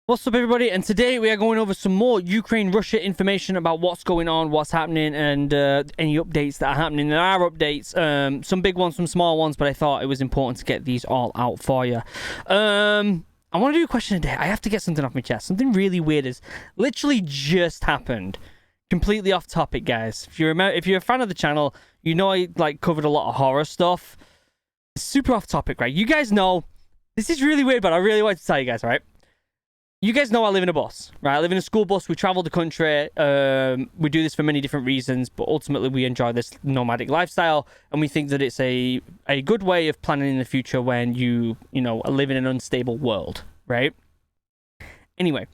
What's up, everybody? And today we are going over some more Ukraine-Russia information about what's going on, what's happening, and any updates that are happening. There are updates, some big ones, some small ones, but I thought it was important to get these all out for you. I want to do a question a day. I have to get something off my chest. Something really weird has literally just happened. Completely off topic, guys. If you're a fan of the channel, you know I covered a lot of horror stuff. Super off topic, right? You guys know this is really weird, but I really want to tell you guys, right? You guys know I live in a bus, right? I live in a school bus. We travel the country. We do this for many different reasons, but ultimately we enjoy this nomadic lifestyle, and we think that it's a good way of planning in the future when you are living in an unstable world, right? Anyway,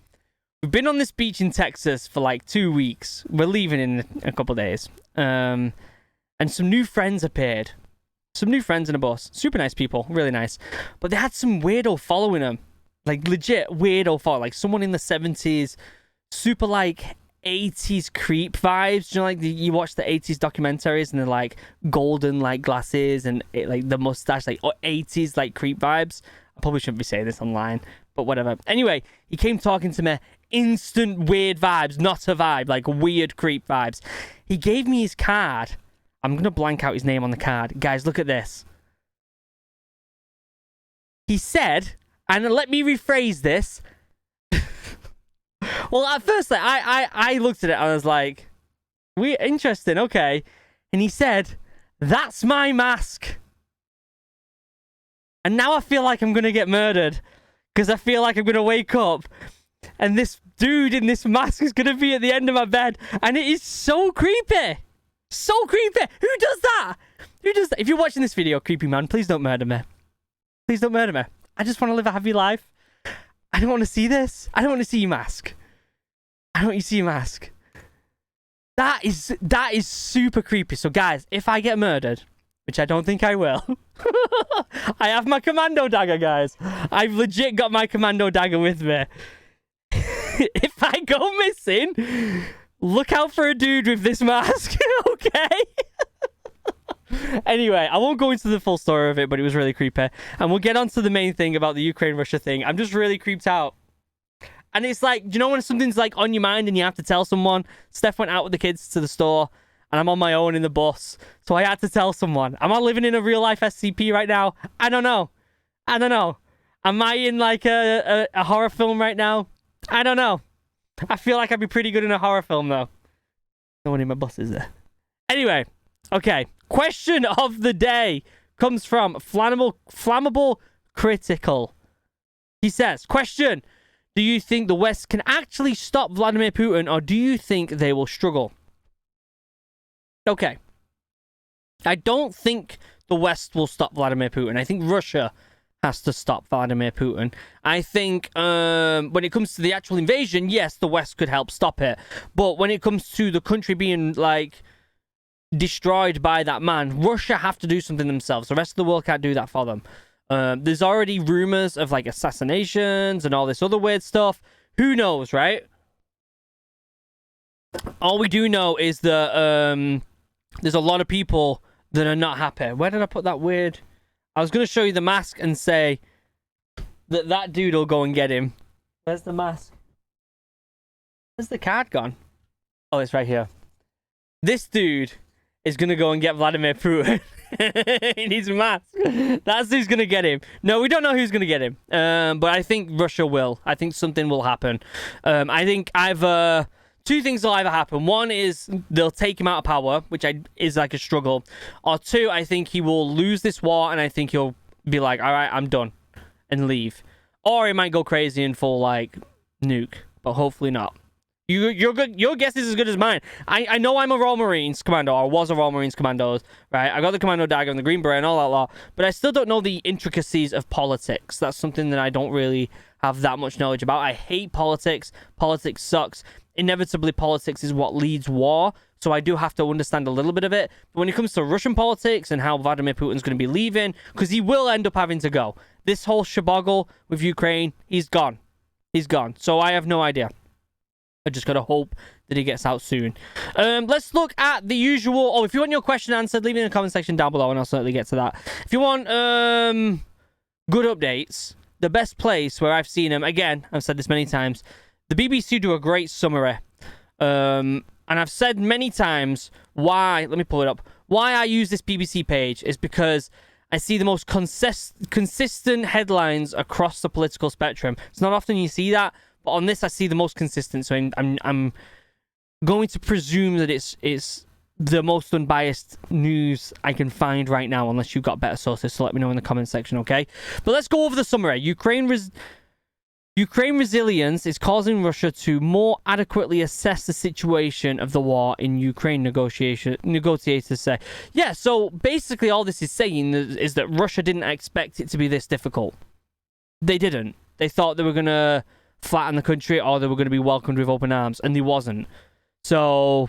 we've been on this beach in Texas for like 2 weeks. We're leaving in a couple of days. And some new friends appeared. Some new friends in a bus. Super nice people. Really nice. But they had some weirdo following them. Like, legit weirdo follow. Like, someone in the 70s. Super, 80s creep vibes. You know, you watch the 80s documentaries and they're, golden, glasses and, the mustache. 80s, creep vibes. I probably shouldn't be saying this online, but whatever. Anyway, he came talking to me. Instant weird vibes. Not a vibe. Weird creep vibes. He gave me his card. I'm going to blank out his name on the card. Guys, look at this. He said... And let me rephrase this. Well, at first, I looked at it and I was like, "Weird, interesting, okay." And he said, "That's my mask." And now I feel like I'm going to get murdered. Because I feel like I'm going to wake up. And this dude in this mask is going to be at the end of my bed. And it is so creepy. So creepy. Who does that? Who does that? If you're watching this video, creepy man, please don't murder me. Please don't murder me. I just want to live a happy life. I don't want to see this. I don't want to see your mask. I don't want you to see your mask. That is super creepy. So, guys, if I get murdered, which I don't think I will, I have my commando dagger, guys. I've legit got my commando dagger with me. If I go missing, look out for a dude with this mask, okay? Anyway, I won't go into the full story of it, but it was really creepy. And we'll get on to the main thing about the Ukraine-Russia thing. I'm just really creeped out. And it's do you know when something's on your mind and you have to tell someone? Steph went out with the kids to the store, and I'm on my own in the bus. So I had to tell someone. Am I living in a real-life SCP right now? I don't know. Am I in, a horror film right now? I don't know. I feel like I'd be pretty good in a horror film, though. No one in my bus, is there? Anyway, okay. Question of the day comes from Flammable Critical. He says, question, do you think the West can actually stop Vladimir Putin, or do you think they will struggle? Okay. I don't think the West will stop Vladimir Putin. I think Russia has to stop Vladimir Putin. I think when it comes to the actual invasion, yes, the West could help stop it. But when it comes to the country being, destroyed by that man, Russia have to do something themselves. The rest of the world can't do that for them. There's already rumors of assassinations and all this other weird stuff. Who knows, right? All we do know is that there's a lot of people that are not happy. Where did I put that weird? I was going to show you the mask and say that dude will go and get him. Where's the mask? Where's the card gone? Oh, it's right here. This dude is going to go and get Vladimir Putin in his mask. That's who's going to get him. No, we don't know who's going to get him. But I think Russia will. I think something will happen. I think either... two things will either happen. One is they'll take him out of power, which is a struggle. Or two, I think he will lose this war, and I think he'll be like, all right, I'm done, and leave. Or he might go crazy and full, nuke. But hopefully not. Your guess is as good as mine. I know I'm a Royal Marines commando, or was a Royal Marines commando, right? I got the commando dagger and the green beret and all that lot, but I still don't know the intricacies of politics. That's something that I don't really have that much knowledge about. I hate politics. Politics sucks. Inevitably, politics is what leads war, so I do have to understand a little bit of it. But when it comes to Russian politics and how Vladimir Putin's going to be leaving, because he will end up having to go. This whole shabogle with Ukraine, he's gone. He's gone. So I have no idea. I just gotta hope that he gets out soon. Let's look at the usual... Oh, if you want your question answered, leave it in the comment section down below, and I'll certainly get to that. If you want good updates, the best place where I've seen them, again, I've said this many times, the BBC do a great summary. And I've said many times why, let me pull it up, why I use this BBC page is because I see the most consistent headlines across the political spectrum. It's not often you see that, but on this I see the most consistent, so I'm going to presume that it's the most unbiased news I can find right now, unless you've got better sources, so let me know in the comment section, okay? But let's go over the summary. Ukraine resilience is causing Russia to more adequately assess the situation of the war in Ukraine, negotiators say. Yeah, so basically all this is saying is that Russia didn't expect it to be this difficult. They didn't. They thought they were going to flatten the country or they were going to be welcomed with open arms, and they wasn't. So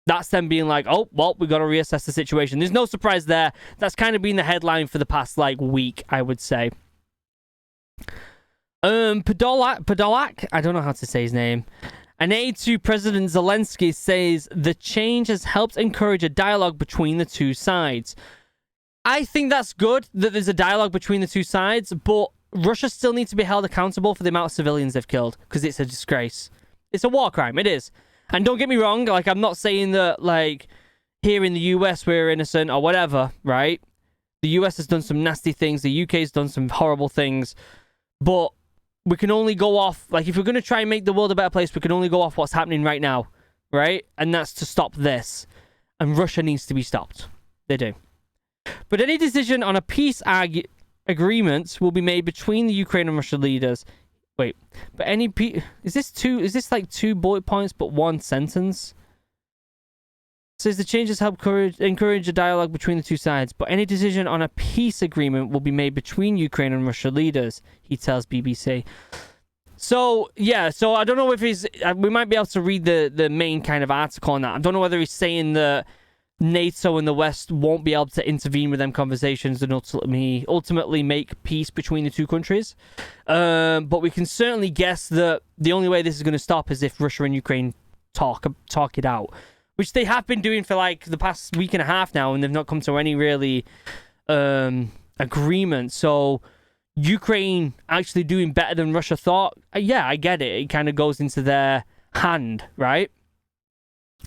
that's them being like, oh, well, we got to reassess the situation. There's no surprise there. That's kind of been the headline for the past, week, I would say. Podolak, I don't know how to say his name. An aide to President Zelensky says the change has helped encourage a dialogue between the two sides. I think that's good that there's a dialogue between the two sides, but Russia still needs to be held accountable for the amount of civilians they've killed, because it's a disgrace. It's a war crime, it is. And don't get me wrong, I'm not saying that, here in the US we're innocent or whatever, right? The US has done some nasty things, the UK has done some horrible things, but we can only go off, if we're going to try and make the world a better place, we can only go off what's happening right now, right? And that's to stop this. And Russia needs to be stopped. They do. But any decision on a peace agreement will be made between the Ukraine and Russia leaders. Wait, but is this two bullet points but one sentence? Says the changes help encourage a dialogue between the two sides, but any decision on a peace agreement will be made between Ukraine and Russia leaders, he tells BBC. So, yeah, I don't know if we might be able to read the main kind of article on that. I don't know whether he's saying that NATO and the West won't be able to intervene with them conversations and ultimately make peace between the two countries. But we can certainly guess that the only way this is going to stop is if Russia and Ukraine talk it out, which they have been doing for the past week and a half now, and they've not come to any really agreement. So Ukraine actually doing better than Russia thought, yeah, I get it. It kind of goes into their hand, right?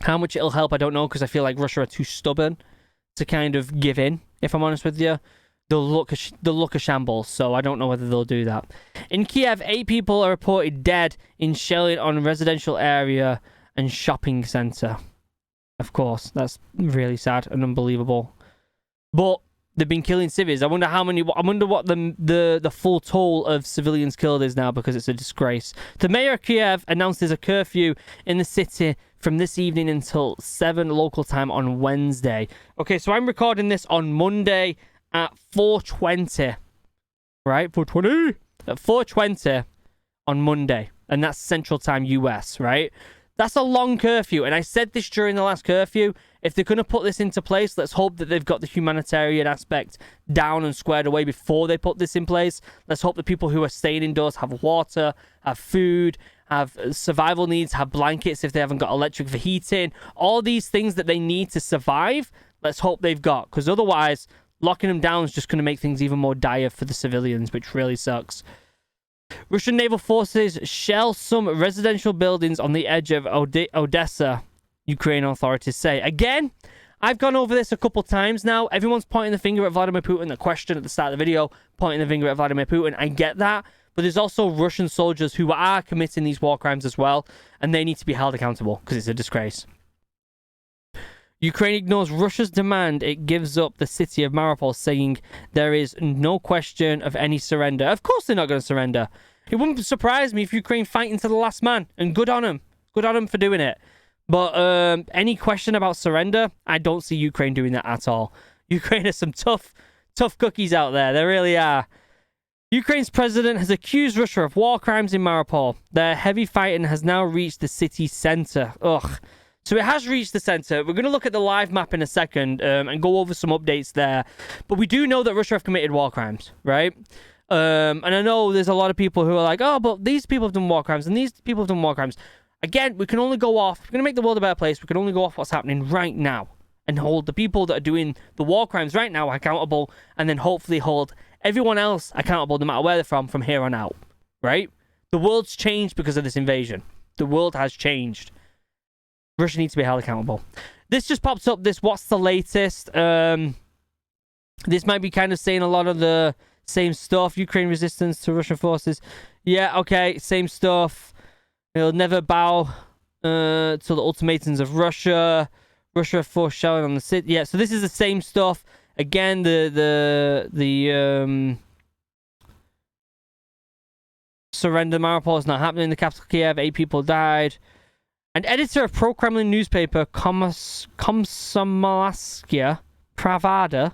How much it'll help, I don't know, because I feel like Russia are too stubborn to kind of give in, if I'm honest with you. They'll look a shambles, so I don't know whether they'll do that. In Kiev, 8 people are reported dead in shelling on a residential area and shopping centre. Of course, that's really sad and unbelievable. But they've been killing civvies. I wonder how many. I wonder what the full toll of civilians killed is now, because it's a disgrace. The mayor of Kiev announced there's a curfew in the city from this evening until 7 local time on Wednesday. Okay, so I'm recording this on Monday at 4:20. Right, 4:20 at 4:20 on Monday, and that's Central Time US. Right. That's a long curfew, and I said this during the last curfew. If they're going to put this into place, let's hope that they've got the humanitarian aspect down and squared away before they put this in place. Let's hope the people who are staying indoors have water, have food, have survival needs, have blankets if they haven't got electric for heating. All these things that they need to survive, let's hope they've got, because otherwise, locking them down is just going to make things even more dire for the civilians, which really sucks. Russian naval forces shell some residential buildings on the edge of Odessa, Ukraine authorities say. Again, I've gone over this a couple times now. Everyone's pointing the finger at Vladimir Putin. The question at the start of the video, pointing the finger at Vladimir Putin. I get that. But there's also Russian soldiers who are committing these war crimes as well. And they need to be held accountable because it's a disgrace. Ukraine ignores Russia's demand. It gives up the city of Mariupol, saying there is no question of any surrender. Of course they're not going to surrender. It wouldn't surprise me if Ukraine fighting to the last man. And good on them. Good on them for doing it. But any question about surrender, I don't see Ukraine doing that at all. Ukraine has some tough cookies out there. They really are. Ukraine's president has accused Russia of war crimes in Mariupol. Their heavy fighting has now reached the city centre. Ugh. So it has reached the centre. We're going to look at the live map in a second and go over some updates there. But we do know that Russia have committed war crimes, right? And I know there's a lot of people who are like, oh, but these people have done war crimes and these people have done war crimes. Again, we can only go off, we're going to make the world a better place, we can only go off what's happening right now and hold the people that are doing the war crimes right now accountable, and then hopefully hold everyone else accountable no matter where they're from here on out, right? The world's changed because of this invasion. The world has changed. Russia needs to be held accountable. This just pops up, this what's the latest? This might be kind of saying a lot of the same stuff. Ukraine resistance to Russian forces. Yeah, okay, same stuff. It'll never bow to the ultimatums of Russia. Russia forced shelling on the city. Yeah, so this is the same stuff. Again, the surrender Mariupol is not happening in the capital Kiev. 8 people died. An editor of pro-Kremlin newspaper Komsomolskaya Pravda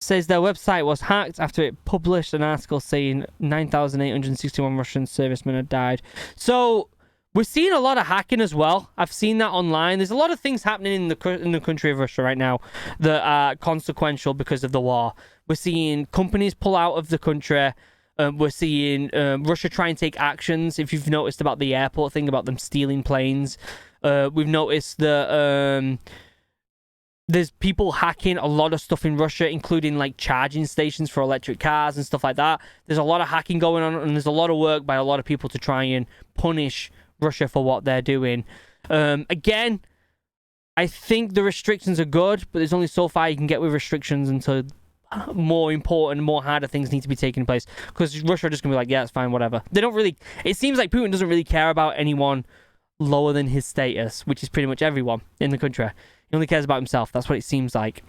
says their website was hacked after it published an article saying 9,861 Russian servicemen had died. So we're seeing a lot of hacking as well. I've seen that online. There's a lot of things happening in the country of Russia right now that are consequential because of the war. We're seeing companies pull out of the country. We're seeing Russia try and take actions. If you've noticed about the airport thing, about them stealing planes, we've noticed that there's people hacking a lot of stuff in Russia, including like charging stations for electric cars and stuff like that. There's a lot of hacking going on, and there's a lot of work by a lot of people to try and punish Russia for what they're doing. Again, I think the restrictions are good, but there's only so far you can get with restrictions until more important, more harder things need to be taking place, because Russia are just gonna be like, yeah, it's fine, whatever. They don't really, it seems like Putin doesn't really care about anyone lower than his status, which is pretty much everyone in the country. He only cares about himself. That's what it seems like.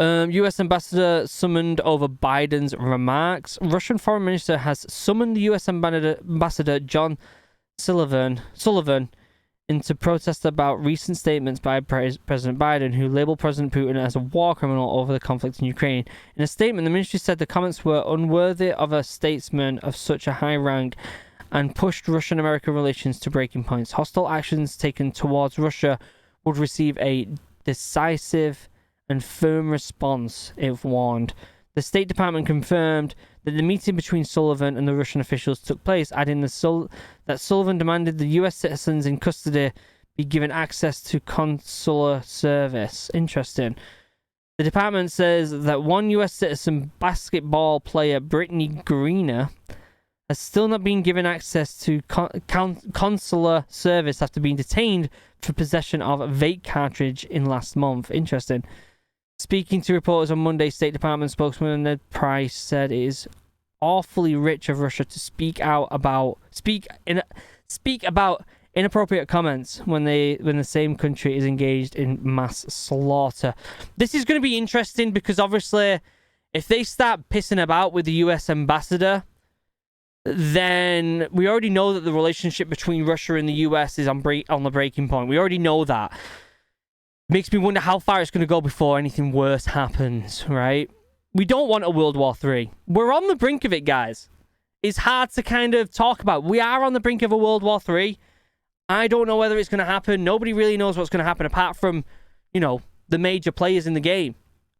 US ambassador summoned over Biden's remarks. Russian foreign minister has summoned the US ambassador John Sullivan into protest about recent statements by President Biden, who labeled President Putin as a war criminal over the conflict in Ukraine. In a statement, the ministry said the comments were unworthy of a statesman of such a high rank and pushed Russian-American relations to breaking points. Hostile actions taken towards Russia would receive a decisive and firm response, it warned. The State Department confirmed that the meeting between Sullivan and the Russian officials took place, adding that Sullivan demanded the US citizens in custody be given access to consular service. Interesting. The department says that one US citizen, basketball player Brittany Greener, has still not been given access to consular service after being detained for possession of a vape cartridge in last month. Interesting. Speaking to reporters on Monday, State Department spokesman Ned Price said it is awfully rich of Russia to speak about inappropriate comments when the same country is engaged in mass slaughter. This is going to be interesting because obviously, if they start pissing about with the US ambassador, then we already know that the relationship between Russia and the US is on the breaking point. We already know that. Makes me wonder how far it's going to go before anything worse happens, right? We don't want a World War III. We're on the brink of it, guys. It's hard to kind of talk about. We are on the brink of a World War III. I don't know whether it's going to happen. Nobody really knows what's going to happen apart from, the major players in the game.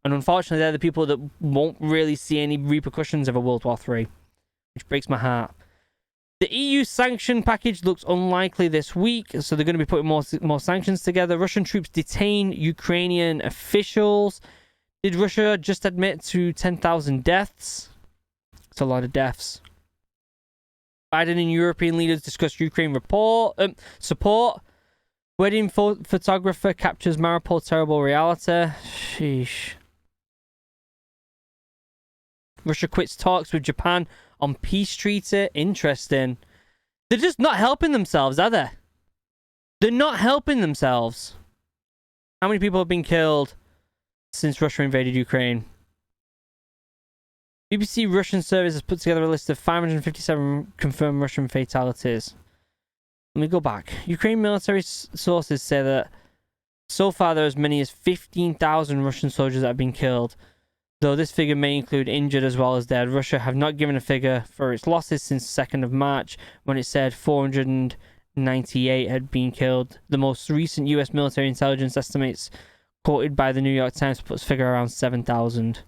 And unfortunately, they're the people that won't really see any repercussions of a World War III, which breaks my heart. The EU sanction package looks unlikely this week, so they're going to be putting more sanctions together. Russian troops detain Ukrainian officials. Did Russia just admit to 10,000 deaths? It's a lot of deaths. Biden and European leaders discuss Ukraine support. Wedding photographer captures Mariupol terrible reality. Sheesh. Russia quits talks with Japan on peace treaty. Interesting. They're just not helping themselves, are they? They're not helping themselves. How many people have been killed since Russia invaded Ukraine? BBC Russian service has put together a list of 557 confirmed Russian fatalities. Let me go back. Ukraine military sources say that so far there are as many as 15,000 Russian soldiers that have been killed, though this figure may include injured as well as dead. Russia have not given a figure for its losses since 2nd of March, when it said 498 had been killed. The most recent US military intelligence estimates, quoted by the New York Times, puts figure around 7,000.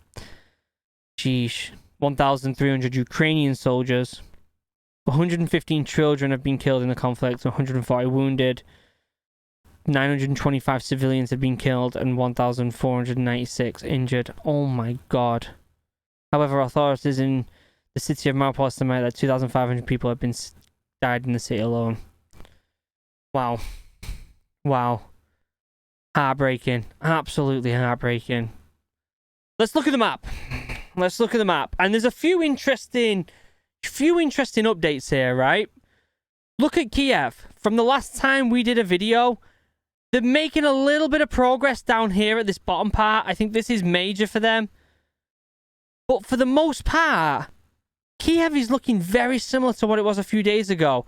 Sheesh. 1,300 Ukrainian soldiers. 115 children have been killed in the conflict, 140 wounded. 925 civilians had been killed and 1,496 injured. Oh my god. However, authorities in the city of Mariupol estimate that 2,500 people have died in the city alone. Wow. Wow. Heartbreaking. Absolutely heartbreaking. Let's look at the map. Let's look at the map. And there's a few interesting updates here, right? Look at Kiev. From the last time we did a video, they're making a little bit of progress down here at this bottom part. I think this is major for them. But for the most part, Kiev is looking very similar to what it was a few days ago.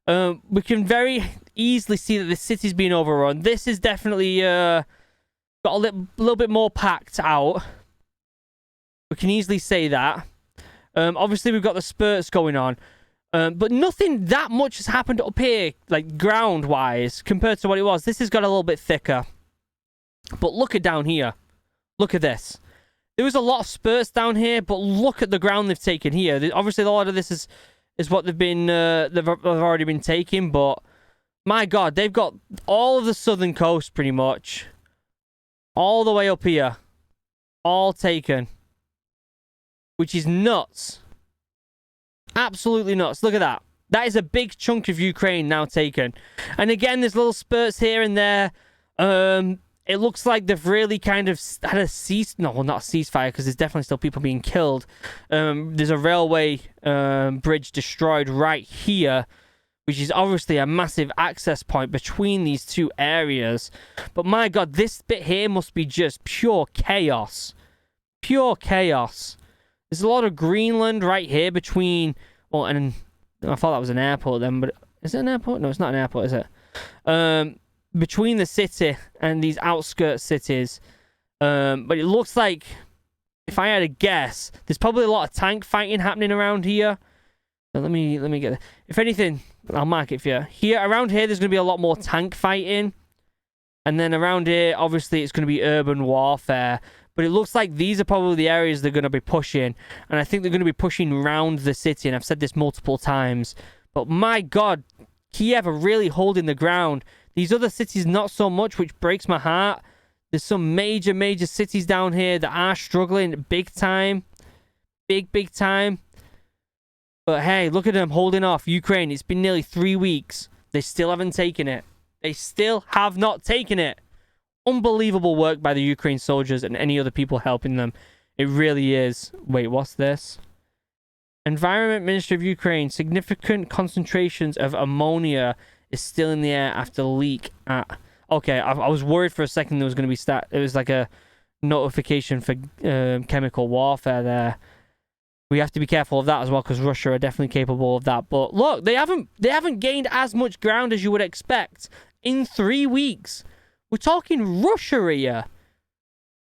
We can very easily see that the city's been overrun. This is definitely got a little bit more packed out. We can easily say that. Obviously, we've got the spurts going on. But nothing that much has happened up here, like ground-wise, compared to what it was. This has got a little bit thicker. But look at down here. Look at this. There was a lot of spurts down here, but look at the ground they've taken here. Obviously, a lot of this is what they've already been taking, but my god, they've got all of the southern coast pretty much. All the way up here. All taken. Which is nuts. Absolutely nuts. Look at that. That is a big chunk of Ukraine now taken. And again, there's little spurts here and there. It looks like they've really kind of had a not a ceasefire, because there's definitely still people being killed. There's a railway bridge destroyed right here, which is obviously a massive access point between these two areas. But my god, this bit here must be just pure chaos. Pure chaos. There's a lot of Greenland right here between... Well, and I thought that was an airport then, but... Is it an airport? No, it's not an airport, is it? Between the city and these outskirts cities. But it looks like, if I had a guess, there's probably a lot of tank fighting happening around here. So let me get... If anything, I'll mark it for you. Here, around here, there's going to be a lot more tank fighting. And then around here, obviously, it's going to be urban warfare. But it looks like these are probably the areas they're going to be pushing. And I think they're going to be pushing around the city. And I've said this multiple times. But my god, Kiev are really holding the ground. These other cities, not so much, which breaks my heart. There's some major cities down here that are struggling big time. Big time. But hey, look at them holding off Ukraine. It's been nearly 3 weeks. They still haven't taken it. They still have not taken it. Unbelievable work by the Ukraine soldiers and any other people helping them. It really is. Wait, what's this? Environment Ministry of Ukraine. Significant concentrations of ammonia is still in the air after leak at... Okay, I was worried for a second there was going to be... It was like a notification for chemical warfare there. We have to be careful of that as well, because Russia are definitely capable of that. But look, they haven't gained as much ground as you would expect in 3 weeks. We're talking Russia here.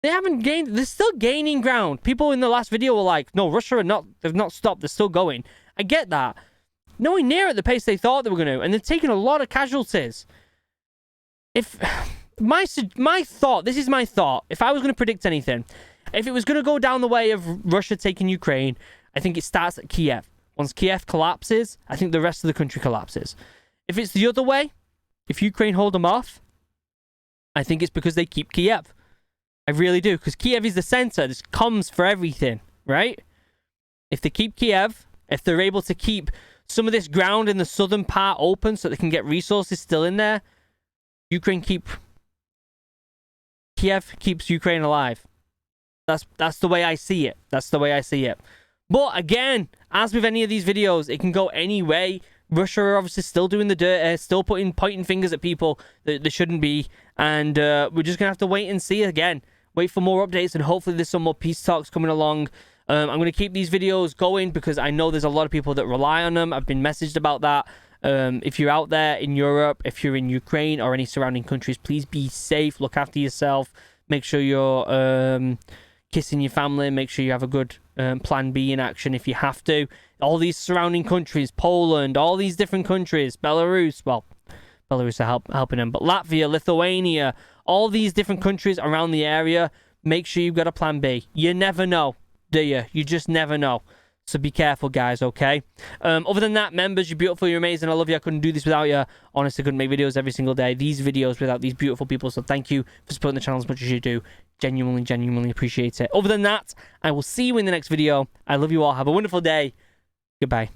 They haven't gained... They're still gaining ground. People in the last video were like, no, Russia are not... They've not stopped. They're still going. I get that. Nowhere near at the pace they thought they were going to. And they're taking a lot of casualties. If... My thought... This is my thought. If I was going to predict anything... If it was going to go down the way of Russia taking Ukraine, I think it starts at Kiev. Once Kiev collapses, I think the rest of the country collapses. If it's the other way, if Ukraine hold them off, I think it's because they keep Kiev. I really do, because Kiev is the center. This comes for everything, right? If they keep Kiev, if they're able to keep some of this ground in the southern part open so they can get resources still in there, Kiev keeps Ukraine alive. That's the way I see it. That's the way I see it. But again, as with any of these videos, it can go any way. Russia are obviously still doing the dirt, still pointing fingers at people that they shouldn't be. And we're just going to have to wait and see again. Wait for more updates, and hopefully there's some more peace talks coming along. I'm going to keep these videos going because I know there's a lot of people that rely on them. I've been messaged about that. If you're out there in Europe, if you're in Ukraine or any surrounding countries, please be safe. Look after yourself. Make sure you're kissing your family. Make sure you have a good plan B in action if you have to. All these surrounding countries, Poland, all these different countries, Belarus, well, Belarus are helping them, but Latvia, Lithuania, all these different countries around the area, make sure you've got a plan B. You never know, do you? You just never know. So be careful, guys, okay? Other than that, members, you're beautiful, you're amazing. I love you. I couldn't do this without you. Honestly, I couldn't make videos every single day. These videos without these beautiful people. So thank you for supporting the channel as much as you do. Genuinely, genuinely appreciate it. Other than that, I will see you in the next video. I love you all. Have a wonderful day. Goodbye.